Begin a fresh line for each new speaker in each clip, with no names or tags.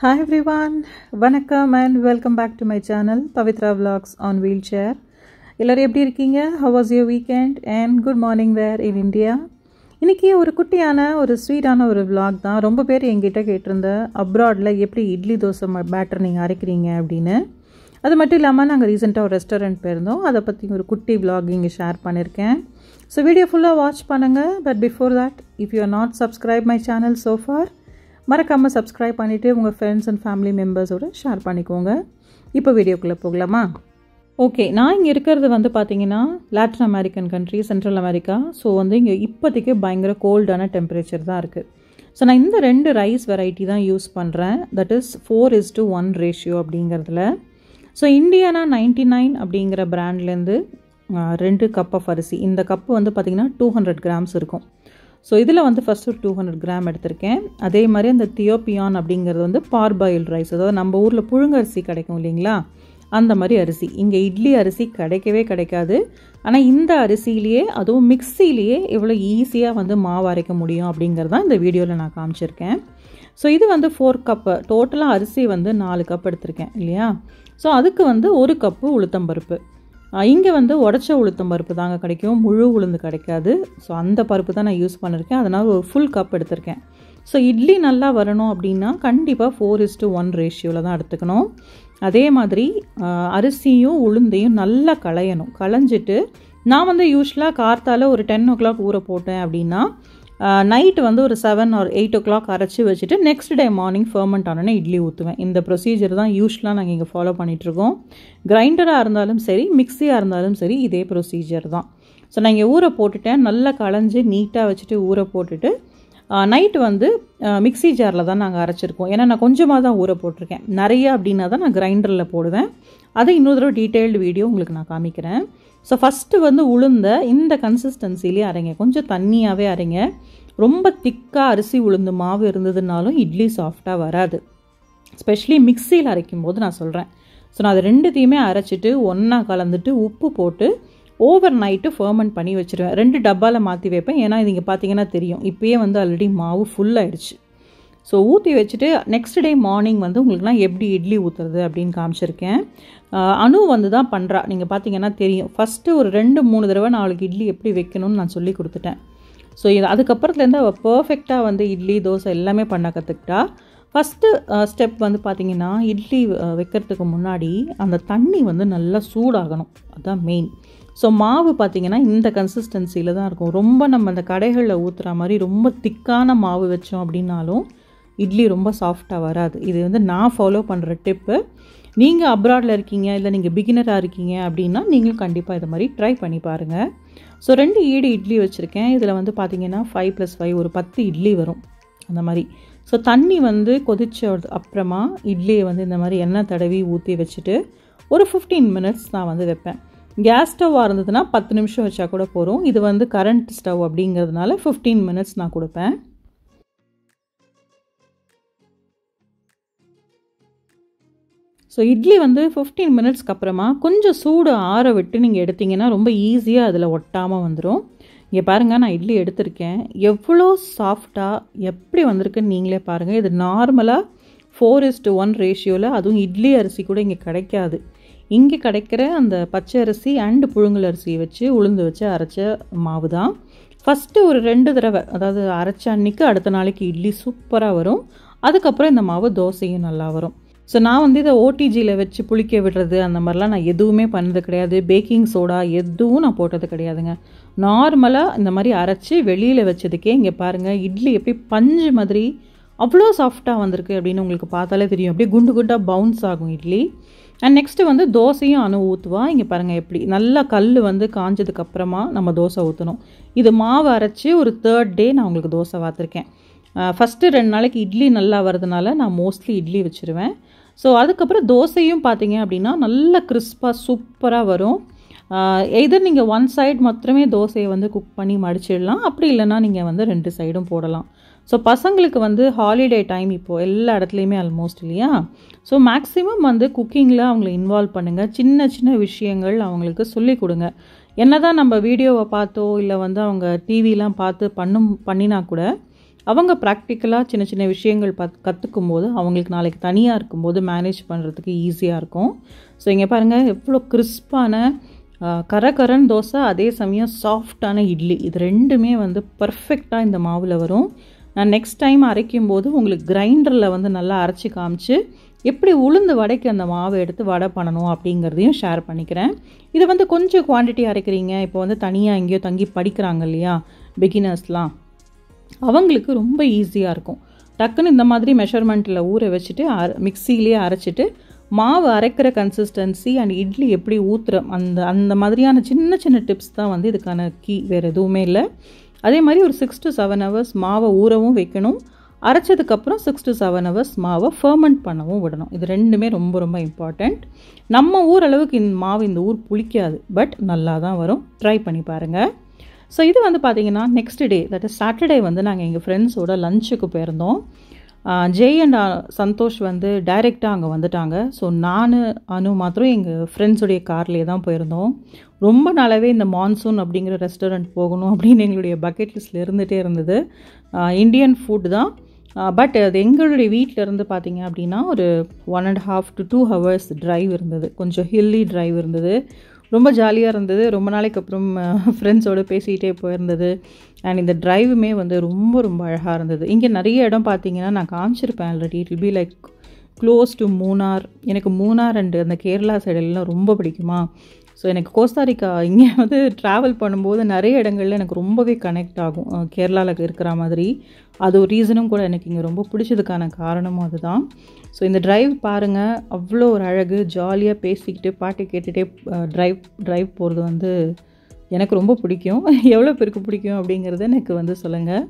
Hi everyone, வணக்கம் and welcome back to my channel Pavitra Vlogs on Wheelchair. எல்லாரும் எப்படி இருக்கீங்க? How was your weekend and good morning there in India. இன்னைக்கு ஒரு குட்டியான ஒரு ஸ்வீட்டான ஒரு vlog தான். ரொம்ப பேர் என்கிட்ட கேட்டிருந்த அப்ராட்ல எப்படி இட்லி தோசை பேட்டர் நீங்க அரைக்கிறீங்க அப்படினு. அது மட்டும் இல்லாம நாங்க ரீசன்ட்டா ஒரு ரெஸ்டாரன்ட் போயிருந்தோம். அத பத்தி ஒரு குட்டி vlog இங்க ஷேர் பண்ணிருக்கேன். So வீடியோ ஃபுல்லா வாட்ச் பண்ணுங்க. But before that, if you are not subscribed my channel so far, மறக்காம சப்ஸ்கிரைப் பண்ணிட்டு உங்க ஃப்ரெண்ட்ஸ் அண்ட் ஃபேமிலி மெம்பர்ஸோட ஷேர் பண்ணிக்கோங்க. இப்போ வீடியோக்குள்ள போகலாமா? ஓகே, நான் இங்க இருக்கிறது வந்து பாத்தீங்கன்னா Latin American country, central America. So வந்து இங்க இப்போதைக்கு பயங்கர கோல்டான டெம்பரேச்சர் தான் இருக்கு. ஸோ நான் இந்த 2 ரைஸ் வெரைட்டி தான் யூஸ் பண்றேன். தட் இஸ் 4:1 ரேஷியோ அப்படிங்கிறதுல. ஸோ இந்தியானா 99 அப்படிங்கிற பிராண்ட்லேருந்து 2 கப் ஆஃப் அரிசி. இந்த கப்பு வந்து பார்த்தீங்கன்னா 200 கிராம்ஸ் இருக்கும். ஸோ இதில் வந்து ஃபஸ்ட்டு 200 கிராம் எடுத்திருக்கேன். அதே மாதிரி அந்த தியோபியான் அப்படிங்கிறது வந்து பார்பாயில் ரைஸ், அதாவது நம்ம ஊரில் புழுங்கரிசி கிடைக்கும் இல்லைங்களா, அந்த மாதிரி அரிசி. இங்கே இட்லி அரிசி கிடைக்கவே கிடைக்காது. ஆனால் இந்த அரிசியிலேயே, அதுவும் மிக்சிலேயே எவ்வளோ ஈஸியாக வந்து மாவு அரைக்க முடியும் அப்படிங்கிறதான் இந்த வீடியோவில் நான் காமிச்சிருக்கேன். ஸோ இது வந்து 4 கப்பு, டோட்டலாக அரிசி வந்து 4 கப் எடுத்திருக்கேன் இல்லையா. ஸோ அதுக்கு வந்து 1 கப்பு உளுத்தம்பருப்பு. இங்கே வந்து உடச்ச உளுத்தம் பருப்பு தாங்க கிடைக்கும், முழு உளுந்து கிடைக்காது. ஸோ அந்த பருப்பு தான் நான் யூஸ் பண்ணியிருக்கேன். அதனால் ஒரு ஃபுல் கப் எடுத்திருக்கேன். ஸோ இட்லி நல்லா வரணும் அப்படின்னா கண்டிப்பாக 4:1 ரேஷியோவில் தான் எடுத்துக்கணும். அதே மாதிரி அரிசியும் உளுந்தையும் நல்லா களையணும். களைஞ்சிட்டு நான் வந்து யூஸ்வலாக கார்த்தால ஒரு 10 o'clock ஊற போட்டேன் அப்படின்னா நைட்டு வந்து ஒரு 7 or 8 o'clock அரைச்சி வச்சுட்டு நெக்ஸ்ட் டே மார்னிங் ஃபர்மெண்ட் ஆனோன்னே இட்லி ஊற்றுவேன். இந்த ப்ரொசீஜர் தான் யூஸ்வலாக நாங்கள் இங்கே ஃபாலோ பண்ணிகிட்ருக்கோம். கிரைண்டராக இருந்தாலும் சரி, மிக்சியாக இருந்தாலும் சரி, இதே ப்ரொசீஜர் தான். ஸோ நான் இங்கே ஊற போட்டுட்டேன். நல்லா களைஞ்சி நீட்டாக வச்சுட்டு ஊற போட்டுட்டு நைட்டு வந்து மிக்சி ஜாரில் தான் நாங்கள் அரைச்சிருக்கோம். ஏன்னா நான் கொஞ்சமாக தான் ஊற போட்டிருக்கேன். நிறையா அப்படின்னா தான் நான் கிரைண்டரில் போடுவேன். அதை இன்னொரு தடவை டீட்டெயில்டு வீடியோ உங்களுக்கு நான் காமிக்கிறேன். ஸோ ஃபஸ்ட்டு வந்து உளுந்த இந்த கன்சிஸ்டன்சிலே அரைங்க, கொஞ்சம் தண்ணியாகவே அரைங்க. ரொம்ப திக்காக அரிசி உளுந்து மாவு இருந்ததுனாலும் இட்லி சாஃப்டாக வராது. ஸ்பெஷலி மிக்சியில் அரைக்கும் போது நான் சொல்கிறேன். ஸோ நான் அது 2த்தையுமே அரைச்சிட்டு ஒன்றா கலந்துட்டு உப்பு போட்டு ஓவர் நைட்டு ஃபர்மெண்ட் பண்ணி வச்சுருவேன். 2 டப்பாவில் மாற்றி வைப்பேன். ஏன்னா இது இங்கே பார்த்தீங்கன்னா தெரியும், இப்போயே வந்து ஆல்ரெடி மாவு ஃபுல்லாகிடுச்சு. ஸோ ஊற்றி வச்சுட்டு நெக்ஸ்ட் டே மார்னிங் வந்து உங்களுக்குலாம் எப்படி இட்லி ஊற்றுறது அப்படின்னு காமிச்சிருக்கேன். அணு வந்து தான் பண்ணுறா, நீங்கள் பார்த்தீங்கன்னா தெரியும். ஃபஸ்ட்டு ஒரு 2-3 தடவை 4 இட்லி எப்படி வைக்கணும்னு நான் சொல்லி கொடுத்துட்டேன். ஸோ இது அதுக்கப்புறத்துலேருந்து அவள் பர்ஃபெக்டாக வந்து இட்லி தோசை எல்லாமே பண்ண கற்றுக்கிட்டா. ஃபஸ்ட்டு ஸ்டெப் வந்து பார்த்திங்கன்னா, இட்லி வைக்கிறதுக்கு முன்னாடி அந்த தண்ணி வந்து நல்லா சூடாகணும், அதுதான் மெயின். ஸோ மாவு பார்த்திங்கன்னா இந்த கன்சிஸ்டன்சியில் தான் இருக்கும். ரொம்ப நம்ம அந்த கடைகளில் ஊற்றுற மாதிரி ரொம்ப திக்கான மாவு வச்சோம் அப்படின்னாலும் இட்லி ரொம்ப சாஃப்டாக வராது. இது வந்து நான் ஃபாலோ பண்ணுற டிப்பு. நீங்கள் அப்ராடில் இருக்கீங்க, இல்லை நீங்கள் பிகினராக இருக்கீங்க அப்படின்னா நீங்களும் கண்டிப்பாக இதை மாதிரி ட்ரை பண்ணி பாருங்கள். ஸோ 2 ஈடு இட்லி வச்சுருக்கேன். இதில் வந்து பார்த்திங்கன்னா 5+5 ஒரு 10 இட்லி வரும் அந்த மாதிரி. ஸோ தண்ணி வந்து கொதிச்ச அப்புறமா இட்லியை வந்து இந்த மாதிரி எண்ணெய் தடவி ஊற்றி வச்சுட்டு ஒரு 15 மினிட்ஸ் நான் வந்து வைப்பேன். கேஸ் ஸ்டவ்வாக இருந்ததுன்னா 10 நிமிஷம் வச்சா கூட போகிறோம். இது வந்து கரண்ட் ஸ்டவ் அப்படிங்கிறதுனால 15 மினிட்ஸ் நான் கொடுப்பேன். ஸோ இட்லி வந்து 15 மினிட்ஸ்க்கு அப்புறமா கொஞ்சம் சூடு ஆற விட்டு நீங்கள் எடுத்திங்கன்னா ரொம்ப ஈஸியாக அதில் ஒட்டாமல் வந்துடும். இங்கே பாருங்கள், நான் இட்லி எடுத்திருக்கேன். எவ்வளோ சாஃப்டாக எப்படி வந்திருக்குன்னு நீங்களே பாருங்கள். இது நார்மலாக 4:1 ரேஷியோவில், அதுவும் இட்லி அரிசி கூட இங்கே கிடைக்காது. இங்கே கிடைக்கிற அந்த பச்சை அரிசி அண்டு புழுங்கல் அரிசியை வச்சு உளுந்து வச்சு அரைச்ச மாவு தான். ஃபஸ்ட்டு ஒரு 2 தடவை, அதாவது அரைச்ச அன்னைக்கு அடுத்த நாளைக்கு இட்லி சூப்பராக வரும். அதுக்கப்புறம் இந்த மாவு தோசையும் நல்லா வரும். ஸோ நான் வந்து இதை ஓடிஜியில் வச்சு புளிக்க விடுறது அந்த மாதிரிலாம் நான் எதுவுமே பண்ணது கிடையாது. பேக்கிங் சோடா எதுவும் நான் போட்டது கிடையாதுங்க. நார்மலாக இந்த மாதிரி அரைச்சி வெளியில் வச்சதுக்கே இங்கே பாருங்கள் இட்லி எப்படி பஞ்சு மாதிரி அவ்வளோ சாஃப்டாக வந்திருக்கு அப்படின்னு உங்களுக்கு பார்த்தாலே தெரியும். அப்படியே குண்டு குண்டாக பவுன்ஸ் ஆகும் இட்லி. அண்ட் நெக்ஸ்ட்டு வந்து தோசையும் அணு ஊற்றுவா. இங்கே பாருங்கள் எப்படி நல்லா கல் வந்து காஞ்சதுக்கப்புறமா நம்ம தோசை ஊற்றணும். இது மாவு அரைச்சி ஒரு 3rd டே நான் உங்களுக்கு தோசை வாத்திருக்கேன். ஃபஸ்ட்டு 2 நாளைக்கு இட்லி நல்லா வரதுனால நான் மோஸ்ட்லி இட்லி வச்சுருவேன். ஸோ அதுக்கப்புறம் தோசையும் பார்த்தீங்க அப்படின்னா நல்ல கிறிஸ்பாக சூப்பராக வரும். எதர் நீங்கள் 1 சைடு மாத்திரமே தோசையை வந்து குக் பண்ணி மடிச்சிடலாம். அப்படி இல்லைன்னா நீங்கள் வந்து 2 சைடும் போடலாம். ஸோ பசங்களுக்கு வந்து ஹாலிடே டைம் இப்போது எல்லா இடத்துலையுமே ஆல்மோஸ்ட் இல்லையா. ஸோ மேக்ஸிமம் வந்து குக்கிங்கில் அவங்கள இன்வால்வ் பண்ணுங்கள். சின்ன சின்ன விஷயங்கள் அவங்களுக்கு சொல்லிக் கொடுங்க. என்ன தான் நம்ம வீடியோவை பார்த்தோ இல்லை வந்து அவங்க டிவிலாம் பார்த்து பண்ணினா கூட அவங்க ப்ராக்டிக்கலாக சின்ன சின்ன விஷயங்கள் கற்றுக்கும் போது அவங்களுக்கு நாளைக்கு தனியாக இருக்கும்போது மேனேஜ் பண்ணுறதுக்கு ஈஸியாக இருக்கும். ஸோ இங்கே பாருங்கள் எவ்வளோ கிறிஸ்பான கரகரன் தோசை, அதே சமயம் சாஃப்டான இட்லி, இது ரெண்டுமே வந்து பர்ஃபெக்டாக இந்த மாவில் வரும். நான் நெக்ஸ்ட் டைம் அரைக்கும் போது உங்களுக்கு கிரைண்டரில் வந்து நல்லா அரைச்சி காமிச்சு எப்படி உளுந்து வடைக்கு அந்த மாவை எடுத்து வடை பண்ணணும் அப்படிங்கிறதையும் ஷேர் பண்ணிக்கிறேன். இது வந்து கொஞ்சம் குவான்டிட்டி அரைக்கிறீங்க, இப்போ வந்து தனியாக எங்கேயோ தங்கி படிக்கிறாங்க இல்லையா பிகினர்ஸ்லாம், அவங்களுக்கு ரொம்ப ஈஸியாக இருக்கும். டக்குன்னு இந்த மாதிரி மெஷர்மெண்ட்டில் ஊற வச்சுட்டு மிக்சிலேயே அரைச்சிட்டு மாவு அரைக்கிற கன்சிஸ்டன்சி அண்ட் இட்லி எப்படி ஊற்றுற அந்த மாதிரியான சின்ன சின்ன டிப்ஸ் தான் வந்து இதுக்கான கீ, வேறு எதுவுமே இல்லை. அதே மாதிரி ஒரு 6 to 7 hours மாவை ஊறவும் வைக்கணும், அரைச்சதுக்கப்புறம் 6 to 7 hours மாவை ஃபர்மெண்ட் பண்ணவும் விடணும். இது ரெண்டுமே ரொம்ப ரொம்ப இம்பார்ட்டண்ட். நம்ம ஊர் அளவுக்கு இந்த மாவு இந்த ஊர் புளிக்காது, பட் நல்லா தான் வரும். ட்ரை பண்ணி பாருங்கள். ஸோ இது வந்து பார்த்திங்கன்னா next day, that is Saturday வந்து நாங்கள் எங்கள் ஃப்ரெண்ட்ஸோட லஞ்சுக்கு போயிருந்தோம். ஜெய் அண்ட் சந்தோஷ் வந்து டைரெக்டாக அங்கே வந்துட்டாங்க. ஸோ நான் அனு மாத்திரம் எங்கள் ஃப்ரெண்ட்ஸுடைய கார்லேயே தான் போயிருந்தோம். ரொம்ப நாளாகவே இந்த மான்சூன் அப்படிங்கிற ரெஸ்டாரண்ட் போகணும் அப்படின்னு எங்களுடைய பக்கெட் லிஸ்ட்டில் இருந்துகிட்டே இருந்தது. இந்தியன் ஃபுட் தான், பட் அது எங்களுடைய வீட்டிலேருந்து பார்த்திங்க அப்படின்னா ஒரு 1.5 to 2 hours ட்ரைவ் இருந்தது. கொஞ்சம் ஹில்லி ட்ரைவ் இருந்தது. ரொம்ப ஜாலியாக இருந்தது. ரொம்ப நாளைக்கு அப்புறம் ஃப்ரெண்ட்ஸோடு பேசிகிட்டே போயிருந்தது. அண்ட் இந்த ட்ரைவுமே வந்து ரொம்ப ரொம்ப அழகாக இருந்தது. இங்கே நிறைய இடம் பார்த்தீங்கன்னா நான் காமிச்சிருப்பேன் already. It will be like close to Munnar. எனக்கு மூணார் அண்டு அந்த கேரளா சைடெல்லாம் ரொம்ப பிடிக்குமா. ஸோ எனக்கு கோஸ்டாரிக்கா இங்கே வந்து ட்ராவல் பண்ணும்போது நிறைய இடங்கள்ல எனக்கு ரொம்பவே கனெக்ட் ஆகும் கேரளாவில் இருக்கிற மாதிரி. அது ஒரு ரீசனும் கூட எனக்கு இங்கே ரொம்ப பிடிச்சதுக்கான காரணமும் அதுதான். ஸோ இந்த ட்ரைவ் பாருங்கள், அவ்வளோ ஒரு அழகு. ஜாலியாக பேசிக்கிட்டு பாட்டு கேட்டுகிட்டே ட்ரைவ் போகிறது வந்து எனக்கு ரொம்ப பிடிக்கும். எவ்வளோ பேருக்கு பிடிக்கும் அப்படிங்கிறத எனக்கு வந்து சொல்லுங்கள்.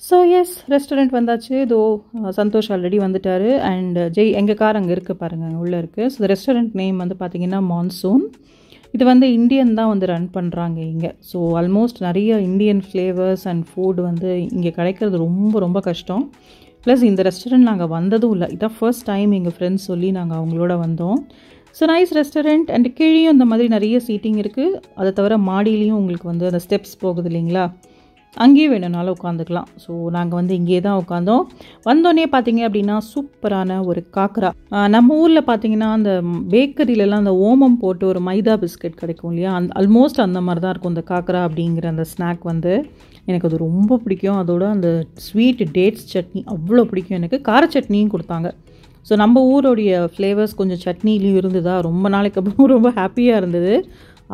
ஸோ எஸ், ரெஸ்டாரண்ட் வந்தாச்சு. இதோ சந்தோஷ் ஆல்ரெடி வந்துட்டார். அண்ட் ஜெய், எங்கள் கார் அங்கே இருக்குது பாருங்கள், அங்கே உள்ளே இருக்குது. ஸோ ரெஸ்டாரண்ட் நேம் வந்து பார்த்திங்கன்னா மான்சூன். இது வந்து இந்தியன் தான் வந்து ரன் பண்ணுறாங்க இங்கே. ஸோ ஆல்மோஸ்ட் நிறைய இந்தியன் ஃப்ளேவர்ஸ் அண்ட் ஃபுட் வந்து இங்கே கிடைக்கிறது ரொம்ப ரொம்ப கஷ்டம். ப்ளஸ் இந்த ரெஸ்டாரண்ட் நாங்கள் வந்ததும் இல்லை, இதான் ஃபர்ஸ்ட் டைம் எங்கள் ஃப்ரெண்ட்ஸ் சொல்லி நாங்கள் அவங்களோட வந்தோம். So nice restaurant. அண்ட் கீழேயும் இந்த மாதிரி நிறைய சீட்டிங் இருக்குது. அதை தவிர மாடியிலையும் உங்களுக்கு வந்து அந்த ஸ்டெப்ஸ் போகுது இல்லைங்களா, அங்கேயே வேணும்னாலும் உட்காந்துக்கலாம். ஸோ நாங்கள் வந்து இங்கே தான் உட்காந்தோம். வந்தோடனே பார்த்தீங்க அப்படின்னா சூப்பரான ஒரு காக்கரா. நம்ம ஊரில் பார்த்தீங்கன்னா அந்த பேக்கரியிலலாம் அந்த ஓமம் போட்டு ஒரு மைதா பிஸ்கட் கிடைக்கும் இல்லையா, ஆல்மோஸ்ட் அந்த மாதிரி தான் இருக்கும் இந்த காக்கரா அப்படிங்கிற அந்த ஸ்நாக் வந்து. எனக்கு அது ரொம்ப பிடிக்கும். அதோட அந்த ஸ்வீட் டேட்ஸ் சட்னி அவ்வளோ பிடிக்கும் எனக்கு. கார சட்னியும் கொடுத்தாங்க. ஸோ நம்ம ஊருடைய ஃப்ளேவர்ஸ் கொஞ்சம் சட்னிலையும் இருந்ததா, ரொம்ப நாளைக்கு அப்புறம் ரொம்ப ஹாப்பியாக இருந்தது.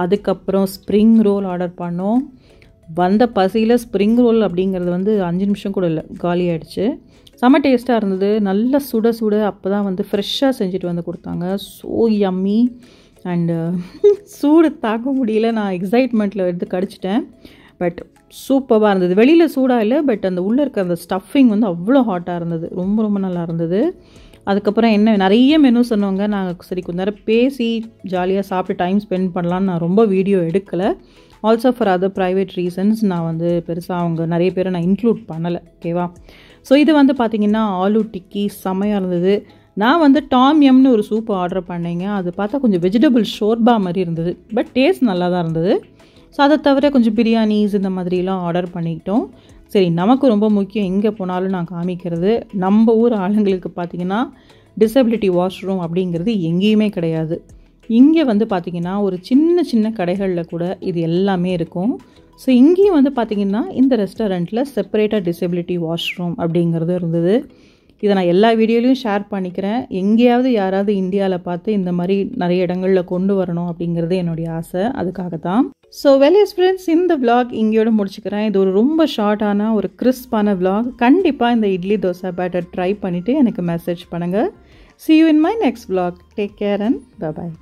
அதுக்கப்புறம் ஸ்ப்ரிங் ரோல் ஆர்டர் பண்ணோம். வந்த பசியில் ஸ்ப்ரிங் ரோல் அப்படிங்கிறது வந்து 5 நிமிஷம் கூட இல்லை, காலி ஆகிடுச்சு. செம்ம டேஸ்ட்டாக இருந்தது. நல்லா சுட சுட அப்போ தான் வந்து ஃப்ரெஷ்ஷாக செஞ்சுட்டு வந்து கொடுத்தாங்க. So yummy. அண்டு சூடு தாக்க முடியல, நான் எக்ஸைட்மெண்ட்டில் எடுத்து கடிச்சிட்டேன். பட் சூப்பராக இருந்தது. வெளியில் சூடாக இல்லை, பட் அந்த உள்ளே இருக்க அந்த ஸ்டஃபிங் வந்து அவ்வளோ ஹாட்டாக இருந்தது. ரொம்ப ரொம்ப நல்லா இருந்தது. அதுக்கப்புறம் என்ன நிறைய மெனு சொன்னவங்க. நாங்கள் சரி கொஞ்ச நேரம் பேசி ஜாலியாக சாப்பிட்டு டைம் ஸ்பெண்ட் பண்ணலான்னு நான் ரொம்ப வீடியோ எடுக்கலை. Also for other private reasons நான் வந்து பெருசாக அவங்க நிறைய பேரை நான் இன்க்ளூட் பண்ணலை. ஓகேவா. ஸோ இது வந்து பார்த்திங்கன்னா ஆலு டிக்கி செம்மையாக இருந்தது. நான் வந்து டாம் யம்னு ஒரு சூப் ஆர்டர் பண்ணேங்க. அது பார்த்தா கொஞ்சம் வெஜிடபிள் ஷோர்பா மாதிரி இருந்தது, பட் டேஸ்ட் நல்லா தான் இருந்தது. ஸோ அதை தவிர கொஞ்சம் பிரியாணிஸ் இந்த மாதிரிலாம் ஆர்டர் பண்ணிக்கிட்டோம். சரி, நமக்கு ரொம்ப முக்கியம் எங்கே போனாலும் நான் காமிக்கிறது, நம்ம ஊர் ஆளுங்களுக்கு பார்த்திங்கன்னா டிசபிலிட்டி வாஷ்ரூம் அப்படிங்கிறது எங்கேயுமே கிடையாது. இங்கே வந்து பார்த்திங்கன்னா ஒரு சின்ன சின்ன கடைகளில் கூட இது எல்லாமே இருக்கும். ஸோ இங்கேயும் வந்து பார்த்திங்கன்னா இந்த ரெஸ்டாரண்ட்டில் செப்பரேட்டாக டிசபிலிட்டி வாஷ்ரூம் அப்படிங்கிறது இருந்தது. இதை நான் எல்லா வீடியோலையும் ஷேர் பண்ணிக்கிறேன். எங்கேயாவது யாராவது இந்தியாவில் பார்த்து இந்த மாதிரி நிறைய இடங்களில் கொண்டு வரணும் அப்படிங்கிறது என்னுடைய ஆசை. அதுக்காக தான். ஸோ வெல்ஸ் ஃப்ரெண்ட்ஸ், இந்த விளாக் இங்கேயோட முடிச்சுக்கிறேன். இது ஒரு ரொம்ப ஷார்ட்டான ஒரு கிறிஸ்பான விளாக். கண்டிப்பாக இந்த இட்லி தோசை பேட்டர் ட்ரை பண்ணிவிட்டு எனக்கு மெசேஜ் பண்ணுங்கள். See you in my next vlog. Take care and bye-bye.